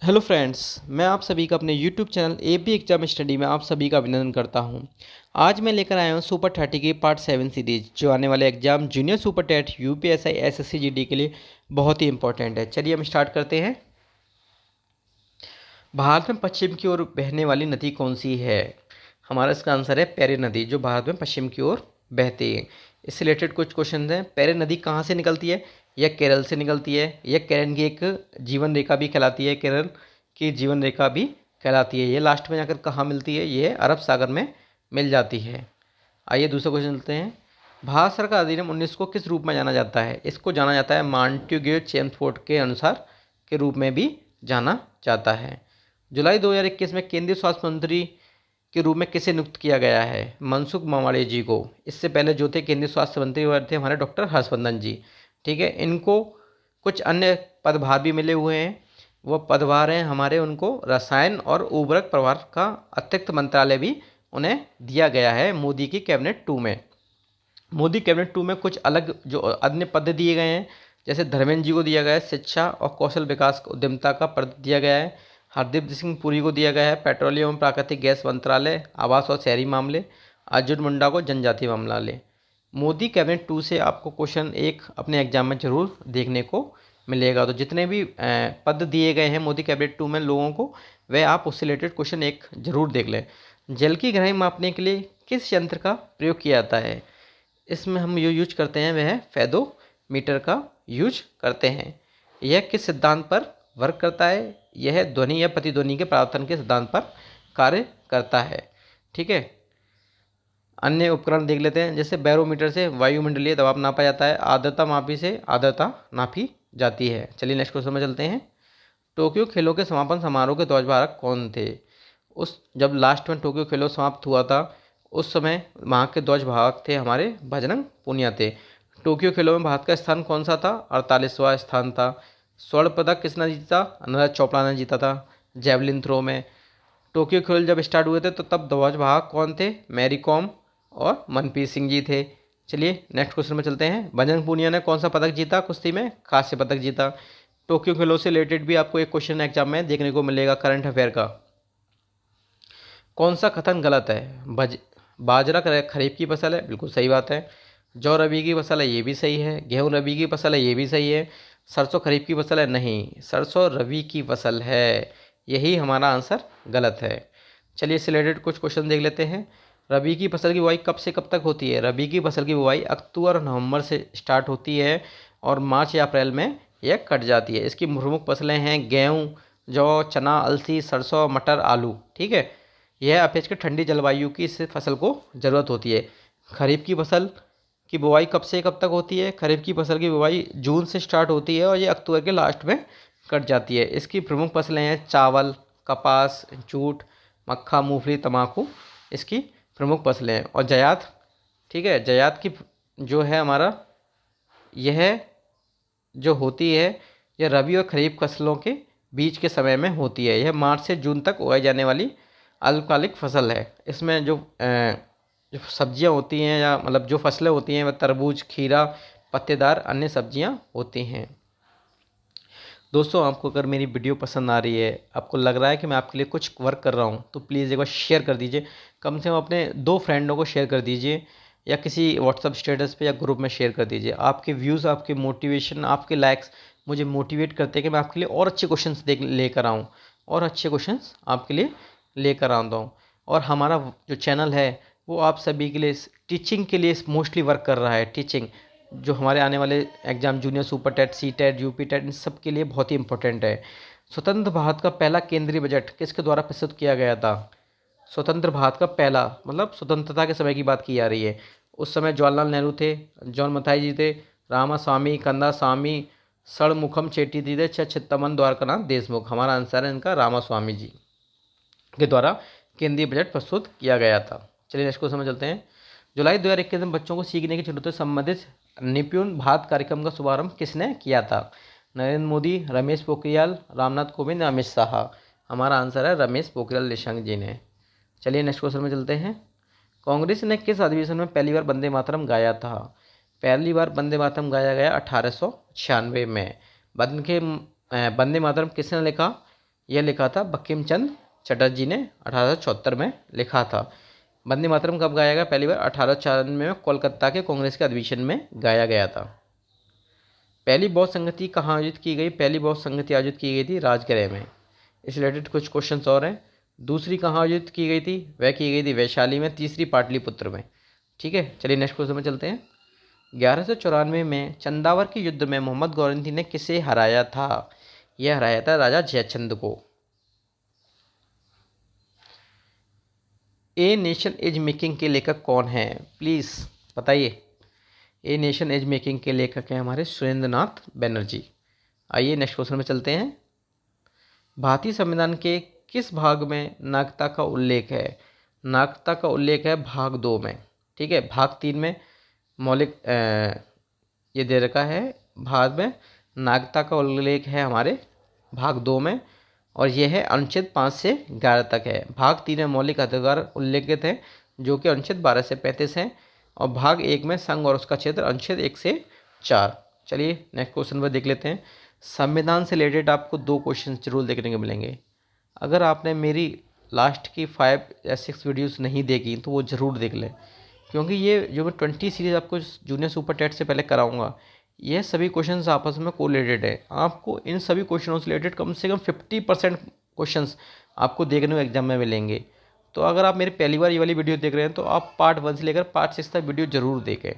Hello friends, मैं आप सभी का अपने YouTube channel AP exam study में आप सभी का अभिनंदन करता हूं। आज मैं लेकर आया हूं सुपर 30 की पार्ट 7 सीरीज, जो आने वाले exam junior super TET UPSI SSC GD के लिए बहुत ही इंपॉर्टेंट है। चलिए हम स्टार्ट करते हैं। भारत में पश्चिम की ओर बहने वाली नदी कौन सी है? हमारा इसका आंसर है पेरी नदी, जो भारत में पश्चिम की ओर बहती है। इससे रिलेटेड कुछ क्वेश्चन हैं। पेरी नदी कहाँ से निकलती है? यह केरल से निकलती है। यह केरल की एक जीवन रेखा भी कहलाती है, केरल की जीवन रेखा भी कहलाती है। ये लास्ट में जाकर कहाँ मिलती है? ये अरब सागर में मिल जाती है। आइए दूसरा क्वेश्चन चलते हैं। भारत सरकार का अधिनियम 19 को किस रूप में जाना जाता है? इसको जाना जाता है मॉन्टेग्यू चेम्सफोर्ड के अनुसार के रूप में भी जाना जाता है। जुलाई 2021 में केंद्रीय स्वास्थ्य मंत्री के रूप में किसे नियुक्त किया गया है? मनसुख मांडविया जी को। इससे पहले जो थे केंद्रीय स्वास्थ्य मंत्री वो थे हमारे डॉक्टर हर्षवर्धन जी। ठीक है, इनको कुछ अन्य पदभार भी मिले हुए हैं। वो पदभार हैं हमारे, उनको रसायन और उर्वरक प्रभार का अतिरिक्त मंत्रालय भी उन्हें दिया गया है मोदी की कैबिनेट 2 में। मोदी कैबिनेट 2 में कुछ अलग जो अन्य पद दिए गए हैं, जैसे धर्मेंद्र जी को दिया गया है शिक्षा और कौशल विकास उद्यमिता का पद दिया गया है। हरदीप सिंह पुरी को दिया गया है पेट्रोलियम एवं प्राकृतिक गैस मंत्रालय, आवास और शहरी मामले। अर्जुन मुंडा को जनजातीय मामले। मोदी कैबिनेट 2 से आपको क्वेश्चन एक अपने एग्जाम में जरूर देखने को मिलेगा। तो जितने भी पद दिए गए हैं मोदी कैबिनेट 2 में लोगों को, वह आप उससे रिलेटेड क्वेश्चन एक जरूर देख लें। जल की गहराई मापने के लिए किस यंत्र का प्रयोग किया जाता है? इसमें हम जो यूज करते हैं वह फेदोमीटर का यूज करते हैं। यह किस सिद्धांत पर वर्क करता है? यह ध्वनि या प्रतिध्वनि के परावर्तन के सिद्धांत पर कार्य करता है। ठीक है, अन्य उपकरण देख लेते हैं। जैसे बैरोमीटर से वायुमंडलीय दबाव नापा जाता है। आर्द्रता मापी से आर्द्रता नापी जाती है। चलिए नेक्स्ट क्वेश्चन में चलते हैं। टोक्यो खेलों के समापन समारोह के ध्वजवाहक कौन थे? उस जब लास्ट में टोक्यो खेलों समाप्त हुआ था, उस समय वहाँ के ध्वजवाहक थे हमारे बजरंग पूनिया थे। टोक्यो खेलों में भारत का स्थान कौन सा था? 48वां स्थान था। स्वर्ण पदक किसने जीता? नीरज चोपड़ा ने जीता था जेवलिन थ्रो में। टोक्यो खेल जब स्टार्ट हुए थे तो तब ध्वजवाहक कौन थे? मैरी कॉम और मनप्रीत सिंह जी थे। चलिए नेक्स्ट क्वेश्चन में चलते हैं। बजरंग पूनिया ने कौन सा पदक जीता कुश्ती में? कांस्य पदक जीता। टोक्यो खेलों से रिलेटेड भी आपको एक क्वेश्चन एग्जाम में देखने को मिलेगा करंट अफेयर का। कौन सा कथन गलत है? बाजरा खरीफ की फसल है, बिल्कुल सही बात है। जौ रबी की फसल है, ये भी सही है। गेहूँ रबी की फसल है, ये भी सही है। सरसों खरीफ की फसल है, नहीं, सरसों रबी की फसल है। यही हमारा आंसर गलत है। चलिए इससे रिलेटेड कुछ क्वेश्चन देख लेते हैं। रबी की फसल की बुआई कब से कब तक होती है? रबी की फसल की बुआई अक्टूबर और नवंबर से स्टार्ट होती है और मार्च या अप्रैल में यह कट जाती है। इसकी प्रमुख फसलें हैं गेहूँ, जौ, चना, अलसी, सरसों, मटर, आलू। ठीक है, यह अपेक्षाकृत ठंडी जलवायु की इस फसल को ज़रूरत होती है। खरीफ की फसल की बुआई कब से कब तक होती है? खरीफ की फसल की बुआई जून से स्टार्ट होती है और ये अक्टूबर के लास्ट में कट जाती है। इसकी प्रमुख फसलें हैं चावल, कपास, जूट, मक्का, मूंगफली, तंबाकू। इसकी प्रमुख फसलें हैं। और जायद, ठीक है, जायद की जो है हमारा, यह जो होती है यह रबी और खरीफ फसलों के बीच के समय में होती है। यह मार्च से जून तक उगाई जाने वाली अल्पकालिक फसल है। इसमें जो सब्जियां होती हैं या मतलब जो फसलें होती हैं वह तरबूज, खीरा, पत्तेदार अन्य सब्जियां होती हैं। दोस्तों, आपको अगर मेरी वीडियो पसंद आ रही है, आपको लग रहा है कि मैं आपके लिए कुछ वर्क कर रहा हूँ, तो प्लीज़ एक बार शेयर कर दीजिए। कम से कम अपने 2 फ्रेंडों को शेयर कर दीजिए या किसी व्हाट्सअप स्टेटस पे या ग्रुप में शेयर कर दीजिए। आपके व्यूज़, आपके मोटिवेशन, आपके लाइक्स मुझे मोटिवेट करते हैं कि मैं आपके लिए और अच्छे क्वेश्चंस लेकर आऊँ और अच्छे क्वेश्चंस आपके लिए लेकर आता हूँ। और हमारा जो चैनल है वो आप सभी के लिए टीचिंग के लिए मोस्टली वर्क कर रहा है। टीचिंग जो हमारे आने वाले exam junior super TET, C TET, UP TET, इन सब के लिए बहुत ही इंपॉर्टेंट है। स्वतंत्र भारत का पहला केंद्रीय बजट किसके द्वारा प्रस्तुत किया गया था? स्वतंत्र भारत का पहला मतलब स्वतंत्रता के समय की बात की जा रही है। उस समय जवाहरलाल नेहरू थे, जॉन मथाई जी थे, रामास्वामी कंदास्वामी, षणमुखम चेट्टी जी थे, चित्तमन द्वारकानाथ देशमुख। हमारा आंसर है इनका रामास्वामी जी के द्वारा केंद्रीय बजट प्रस्तुत किया गया था। चलिए नेक्स्ट क्वेश्चन में चलते हैं। जुलाई 2021 में बच्चों को सीखने की जरूरतों से संबंधित निपुण भारत कार्यक्रम का शुभारंभ किसने किया था? नरेंद्र मोदी, रमेश पोखरियाल, रामनाथ कोविंद, अमित शाह। हमारा आंसर है रमेश पोखरियाल निशंक जी ने। चलिए नेक्स्ट क्वेश्चन में चलते हैं। कांग्रेस ने किस अधिवेशन में पहली बार वंदे मातरम गाया था? पहली बार वंदे मातरम गाया गया 1896 में। वंदे मातरम किसने लिखा? यह लिखा था बंकिम चंद्र चटर्जी ने 1874 में लिखा था। वंदे मातरम कब गाया गया? पहली बार 1894 में कोलकाता के कांग्रेस के अधिवेशन में गाया गया था। पहली बौद्ध संगति कहाँ आयोजित की गई? पहली बौद्ध संगति आयोजित की गई थी राजगृह में। इस रिलेटेड कुछ क्वेश्चंस और हैं। दूसरी कहाँ आयोजित की गई थी? वह की गई थी वैशाली में। तीसरी पाटलिपुत्र में। ठीक है, चलिए नेक्स्ट क्वेश्चन में चलते हैं। 1194 में चंदावर के युद्ध में मोहम्मद गौरंती ने किसे हराया था? यह हराया था राजा जयचंद को। ए नेशन इज मेकिंग के लेखक कौन है? प्लीज़ बताइए। ए नेशन एज मेकिंग के लेखक हैं हमारे सुरेंद्र नाथ बैनर्जी। आइए नेक्स्ट क्वेश्चन में चलते हैं। भारतीय संविधान के किस भाग में नागरिकता का उल्लेख है? नागरिकता का उल्लेख है भाग 2 में। ठीक है, भाग 3 में मौलिक ये दे रखा है। भाग में नागरिकता का उल्लेख है हमारे भाग 2 में, और यह है अनुच्छेद 5 से 11 तक है। भाग 3 में मौलिक अधिकार उल्लेखित है जो कि अनुच्छेद 12 से 35 हैं, और भाग 1 में संघ और उसका क्षेत्र अनुच्छेद 1 से 4। चलिए नेक्स्ट क्वेश्चन पर देख लेते हैं। संविधान से रिलेटेड आपको 2 क्वेश्चन जरूर देखने को मिलेंगे। अगर आपने मेरी लास्ट की 5 या 6 वीडियोस नहीं देखी तो वो ज़रूर देख लें, क्योंकि ये जो मैं 20 सीरीज़ आपको जूनियर सुपर टेट से पहले कराऊंगा, ये सभी क्वेश्चंस आपस में कोरिलेटेड है। आपको इन सभी क्वेश्चनों से रिलेटेड कम से कम 50% क्वेश्चंस आपको देखने को एग्जाम में मिलेंगे। तो अगर आप मेरी पहली बार ये वाली वीडियो देख रहे हैं तो आप पार्ट 1 से लेकर पार्ट 6 तक वीडियो ज़रूर देखें।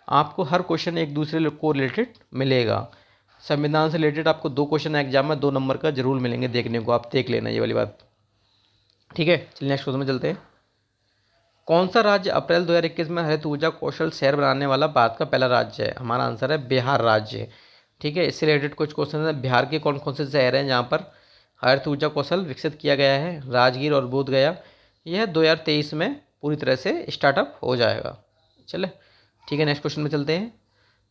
आपको हर क्वेश्चन एक दूसरे को रिलेटेड मिलेगा। संविधान से रिलेटेड आपको 2 क्वेश्चन एग्जाम में 2 नंबर का जरूर मिलेंगे देखने को, आप देख लेना ये वाली बात। ठीक है, चलिए नेक्स्ट क्वेश्चन में चलते हैं। कौन सा राज्य अप्रैल 2021 में हरित ऊर्जा कौशल शहर बनाने वाला भारत का पहला राज्य है? हमारा आंसर है बिहार राज्य। ठीक है, इससे रिलेटेड कुछ क्वेश्चन है। बिहार के कौन कौन से शहर हैं जहाँ पर हरित ऊर्जा कौशल विकसित किया गया है? राजगीर और बोधगया। यह 2023 में पूरी तरह से स्टार्टअप हो जाएगा। चले ठीक है, नेक्स्ट क्वेश्चन में चलते हैं।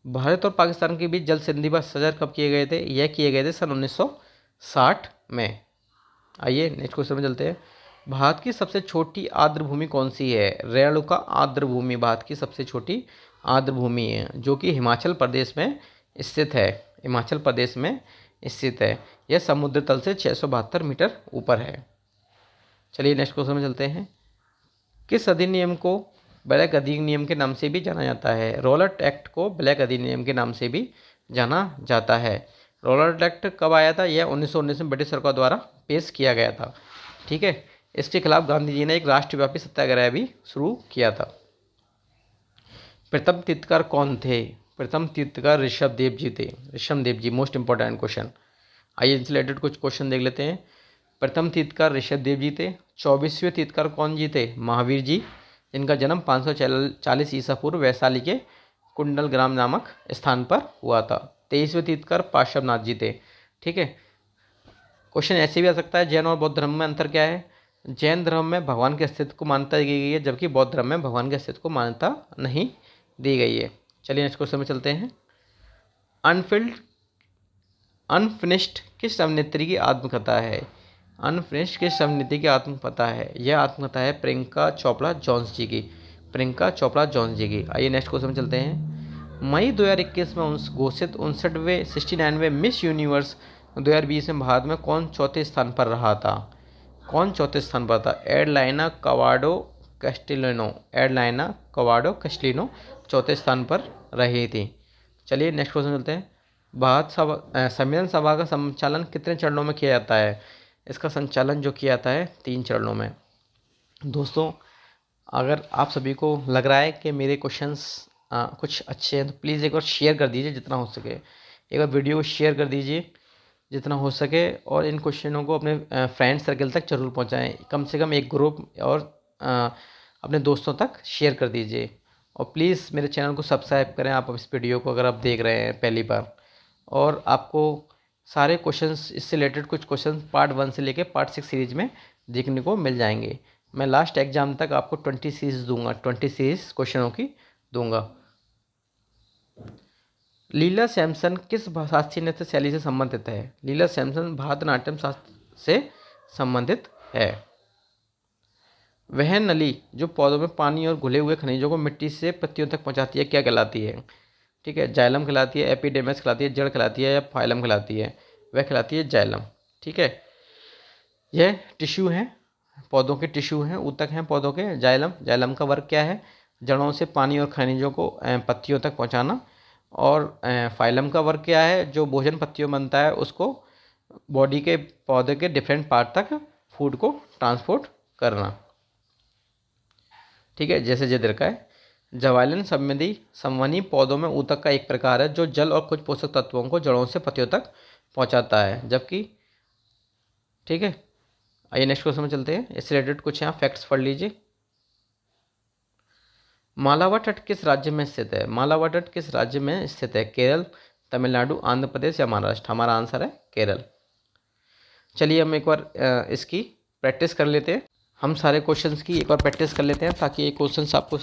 भारत और पाकिस्तान के बीच जल संधि पर सजर कब किए गए थे? यह किए गए थे सन 1960 में। आइए नेक्स्ट क्वेश्चन में चलते हैं। भारत की सबसे छोटी आर्द्र भूमि कौन सी है? रेणुका आर्द्र भूमि भारत की सबसे छोटी आर्द्र भूमि है, जो कि हिमाचल प्रदेश में स्थित है। हिमाचल प्रदेश में स्थित है। यह समुद्र तल से 672 मीटर ऊपर है। चलिए नेक्स्ट क्वेश्चन में चलते हैं। किस अधिनियम को ब्लैक अधिनियम के नाम से भी जाना जाता है? रॉलेट एक्ट को ब्लैक अधिनियम के नाम से भी जाना जाता है। रॉलेट एक्ट कब आया था? यह 1919 में ब्रिटिश सरकार द्वारा पेश किया गया था। ठीक है, इसके खिलाफ गांधी जी ने एक राष्ट्रव्यापी सत्याग्रह भी शुरू किया था। प्रथम तीर्थंकर कौन थे? प्रथम तीर्थंकर ऋषभ देव जी थे। Rishabh Dev ji, most important question. आइए इनसे रिलेटेड कुछ क्वेश्चन देख लेते हैं। प्रथम तीर्थंकर ऋषभ देव जी थे। 24वें तीर्थंकर कौन जी थे? महावीर जी, जिनका जन्म 540 ईसा पूर्व वैशाली के कुंडल ग्राम नामक स्थान पर हुआ था। 23वें तीर्थंकर पार्श्वनाथ जी थे। ठीक है, क्वेश्चन ऐसे भी आ सकता है, जैन और बौद्ध धर्म में अंतर क्या है? जैन धर्म में भगवान के अस्तित्व को मान्यता दी गई है, जबकि बौद्ध धर्म में भगवान के अस्तित्व को मान्यता नहीं दी गई है। चलिए नेक्स्ट क्वेश्चन में चलते हैं। अनफिनिश्ड किस अभिनेत्री की आत्मकथा है? अनफिनिश्ड किस अभिनेत्री की आत्मकथा है? यह आत्मकथा है प्रियंका चोपड़ा जोन्स जी की। प्रियंका चोपड़ा जोन्स जी की। आइए नेक्स्ट क्वेश्चन में चलते हैं। मई 2021 में घोषित 69वें मिस यूनिवर्स 2020 में भारत में कौन चौथे स्थान पर रहा था? कौन चौथे स्थान पर था? एडलाइना कवाडो कैस्टिलिनो चौथे स्थान पर रही थी। चलिए नेक्स्ट क्वेश्चन चलते हैं। भारत संविधान सभा का संचालन कितने चरणों में किया जाता है? इसका संचालन जो किया जाता है 3 चरणों में। दोस्तों, अगर आप सभी को लग रहा है कि मेरे क्वेश्चंस कुछ अच्छे हैं तो प्लीज़ एक बार शेयर कर दीजिए जितना हो सके। एक बार वीडियो को शेयर कर दीजिए जितना हो सके, और इन क्वेश्चनों को अपने फ्रेंड सर्कल तक जरूर पहुंचाएं। कम से कम एक ग्रुप और अपने दोस्तों तक शेयर कर दीजिए। और प्लीज़ मेरे चैनल को सब्सक्राइब करें आप इस वीडियो को अगर आप देख रहे हैं पहली बार। और आपको सारे क्वेश्चंस इससे रिलेटेड कुछ क्वेश्चन पार्ट 1 से लेकर पार्ट 6 सीरीज में देखने को मिल जाएंगे। मैं लास्ट एग्जाम तक आपको 20 सीरीज दूंगा, 20 सीरीज क्वेश्चनों की दूंगा। लीला सैमसन किस शास्त्रीय नृत्य शैली से संबंधित है? लीला सैमसन भारतनाट्यम शास्त्र से संबंधित है। वह नली जो पौधों में पानी और घुले हुए खनिजों को मिट्टी से पत्तियों तक पहुंचाती है क्या कहलाती है? ठीक है, जाइलम कहलाती है, एपिडेमिस कहलाती है, जड़ कहलाती है, या फाइलम कहलाती है? वह कहलाती है जाइलम। ठीक है, यह टिश्यू हैं, पौधों के टिश्यू हैं, ऊतक हैं पौधों के। जाइलम, जाइलम का वर्क क्या है? जड़ों से पानी और खनिजों को पत्तियों तक पहुंचाना। और फाइलम का वर्क क्या है? जो भोजन पत्तियों बनता है उसको बॉडी के पौधे के डिफरेंट पार्ट तक फूड को ट्रांसपोर्ट करना। ठीक है, जैसे जे का है। जवाइलन संवहनी पौधों में ऊतक का एक प्रकार है जो जल और कुछ पोषक तत्वों को जड़ों से पत्तियों तक पहुंचाता है। जबकि ठीक है, आइए नेक्स्ट क्वेश्चन में चलते हैं। इससे रिलेटेड कुछ यहाँ फैक्ट्स पढ़ लीजिए। मालावा तट किस राज्य में स्थित है? मालावा तट किस राज्य में स्थित है? केरल, तमिलनाडु, आंध्र प्रदेश या महाराष्ट्र? हमारा आंसर है केरल। चलिए हम एक बार इसकी प्रैक्टिस कर लेते हैं। हम सारे क्वेश्चंस की एक बार प्रैक्टिस कर लेते हैं ताकि ये क्वेश्चंस आपको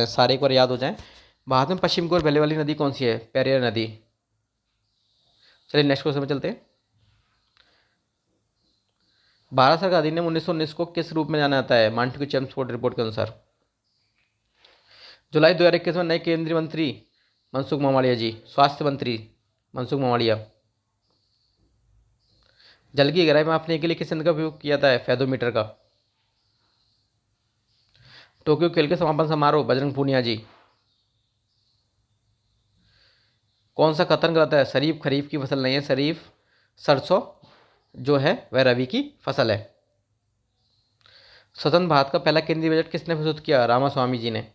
सारे एक बार याद हो जाएं। भारत में पश्चिम की ओर बहने वाली नदी कौन सी है? पेरियार नदी। चलिए नेक्स्ट क्वेश्चन में चलते हैं। भारत सरकार अधिनियम 1919 को किस रूप में जाना जाता है? मांडुक्य चेम्सफोर्ड रिपोर्ट के अनुसार। जुलाई 2021 में नए केंद्रीय मंत्री मनसुख मांडविया जी। स्वास्थ्य मंत्री मनसुख मांडविया। जल की गहराई मापने के लिए किस यंत्र का उपयोग किया जाता है? फेदोमीटर का। टोक्यो खेल के समापन समारोह बजरंग पूनिया जी। कौन सा कथन गलत है? शरीफ खरीफ की फसल नहीं है, शरीफ सरसों जो है वह रबी की फसल है। स्वतंत्र भारत का पहला केंद्रीय बजट किसने प्रस्तुत किया? रामास्वामी जी ने।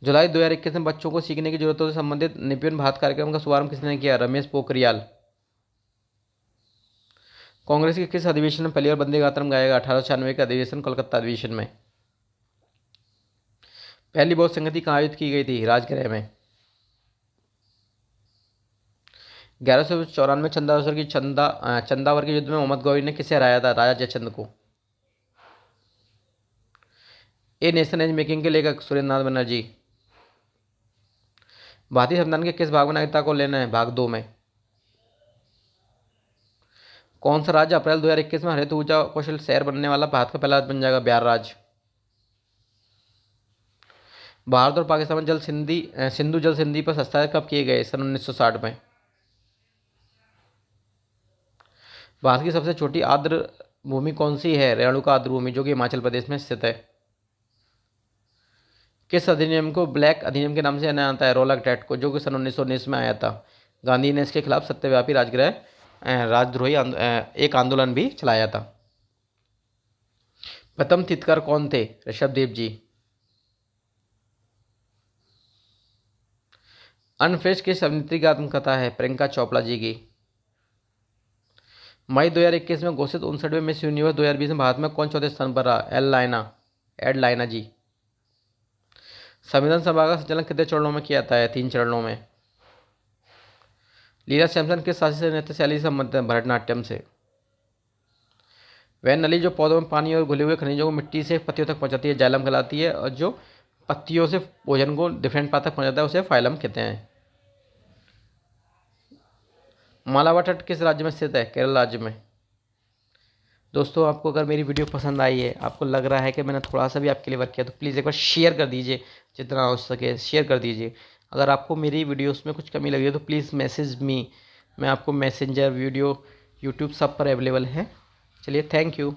जुलाई 2021 में बच्चों को सीखने की जरूरतों से संबंधित निपुण भारत कार्यक्रम का शुभारंभ किसने किया? रमेश पोखरियाल। कांग्रेस के किस अधिवेशन में पहली बार वंदे मातरम गाया गया? 1896 का अधिवेशन, कोलकाता अधिवेशन में। पहली बौद्ध संगति कहाँ आयोजित की गई थी? राजगृह में। 1194 चंदावरकर की चंदावर के युद्ध में मोहम्मद गौरी ने किसे हराया था? राजा जयचंद को। ए नेशन एज मेकिंग के लेखक सुरेंद्र नाथ बनर्जी। भारतीय संविधान के किस भाग में नागरिकता को लेना है? भाग 2 में। कौन सा राज्य अप्रैल 2021 में हरित ऊर्जा कौशल शहर बनने वाला भारत का पहला राज्य बन जाएगा? बिहार राज्य। भारत और पाकिस्तान में सिंधु जल संधि पर हस्ताक्षर कब किए गए? सन 1960 में। भारत की सबसे छोटी आर्द्र भूमि कौन सी है? रेणुका आर्द्र भूमि, जो कि हिमाचल प्रदेश में स्थित है। किस अधिनियम को ब्लैक अधिनियम के नाम से जाना जाता है? रोलक एक्ट को, जो कि सन 1919 में आया था। गांधी ने इसके खिलाफ सत्यव्यापी राजद्रोही एक आंदोलन भी चलाया था। प्रथम तीर्थकर कौन थे? ऋषभदेव जी। अनफिनिश्ड की अभिनेत्री की आत्मकथा है? प्रियंका चोपड़ा जी की। मई 2021 में घोषित 59वें मिस यूनिवर्स 2020 में भारत में कौन चौथे स्थान पर रहा? एड लाइना जी। संविधान सभा का संचालन कितने चरणों में किया जाता है? 3 चरणों में। लीला सैमसन किस शास्त्रीय नृत्य शैली से संबंधित है? भरतनाट्यम से। वह नली जो पौधों में पानी और घुले हुए खनिजों को मिट्टी से पत्तियों तक पहुंचाती है, जाइलम कहलाती है। और जो पत्तियों से भोजन को डिफरेंट पार्ट तक पहुंचाता है उसे फाइलम कहते हैं। मालावा तट किस राज्य में स्थित है? केरल राज्य में। दोस्तों, आपको अगर मेरी वीडियो पसंद आई है, आपको लग रहा है कि मैंने थोड़ा सा भी आपके लिए वर्क किया, तो प्लीज़ एक बार शेयर कर दीजिए, जितना हो सके शेयर कर दीजिए। अगर आपको मेरी वीडियोस में कुछ कमी लगी है तो प्लीज़ मैसेज मी। मैं आपको मैसेंजर, वीडियो, यूट्यूब सब पर अवेलेबल है। चलिए, थैंक यू।